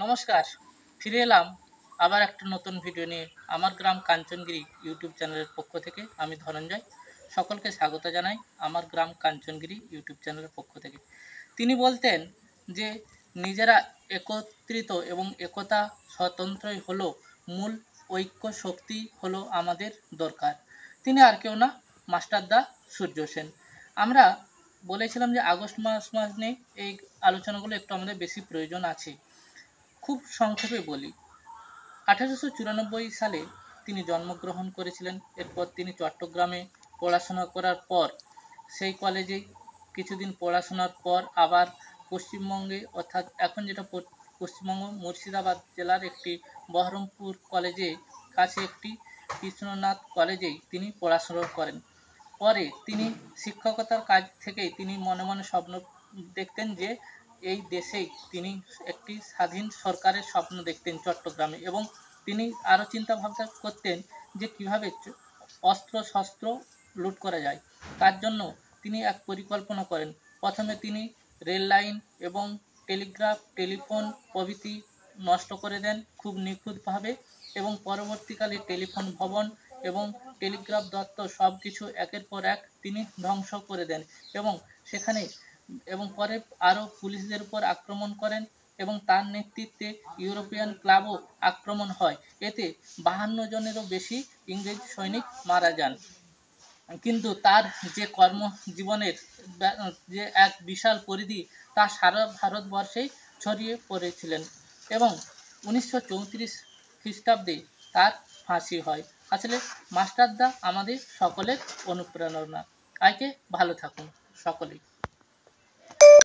নমস্কার, ফিরে এলাম আবার একটা নতুন ভিডিও নিয়ে আমার গ্রাম কাঞ্চনগিরি ইউটিউব চ্যানেলের পক্ষ থেকে। আমি ধনঞ্জয়, সকলকে স্বাগত জানাই আমার গ্রাম কাঞ্চনগিরি ইউটিউব চ্যানেলের পক্ষ থেকে। তিনি বলতেন যে নিজেরা একত্রিত এবং একতা স্বতন্ত্রই হলো মূল, ঐক্য শক্তি হলো আমাদের দরকার। তিনি আর কেউ না, মাস্টারদা সূর্য সেন। আমরা বলেছিলাম যে আগস্ট মাস নিয়ে এই আলোচনাগুলো একটু আমাদের বেশি প্রয়োজন আছে। খুব সংক্ষেপে বলি, 1894 সালে তিনি জন্মগ্রহণ করেছিলেন। এরপর তিনি চট্টগ্রামে পড়াশোনা করার পর সেই কলেজেই কিছুদিন পড়াশোনার পর আবার পশ্চিমবঙ্গে, অর্থাৎ এখন যেটা পশ্চিমবঙ্গ মুর্শিদাবাদ জেলার একটি বহরমপুর কলেজে কাছে একটি কৃষ্ণনাথ কলেজেই তিনি পড়াশোনা করেন। পরে তিনি শিক্ষকতার কাজ থেকেই তিনি মনে মনে স্বপ্ন দেখতেন যে এই দেশেই তিনি একটি স্বাধীন সরকারের স্বপ্ন দেখতেন চট্টগ্রামে, এবং তিনি আরও চিন্তা ভাবনা করতেন যে কীভাবে অস্ত্র শস্ত্র লুট করা যায়। তার জন্য তিনি এক পরিকল্পনা করেন। প্রথমে তিনি রেল লাইন এবং টেলিফোন প্রভৃতি নষ্ট করে দেন খুব নিখুঁতভাবে, এবং পরবর্তীকালে টেলিফোন ভবন এবং টেলিগ্রাফ দপ্তর সব কিছু একের পর এক তিনি ধ্বংস করে দেন, এবং সেখানে পরে আরও পুলিশদের উপর আক্রমণ করেন, এবং তার নেতৃত্বে ইউরোপিয়ান ক্লাবও আক্রমণ হয়। এতে 52 জনেরও বেশি ইংরেজ সৈনিক মারা যান। কিন্তু তার যে কর্মজীবনের যে এক বিশাল পরিধি, তা সারা ভারতবর্ষেই ছড়িয়ে পড়েছিলেন, এবং 1934 খ্রিস্টাব্দে তার ফাঁসি হয়। আসলে মাস্টারদা আমাদের সকলের অনুপ্রেরণা। আজকে ভালো থাকুন সকলেই।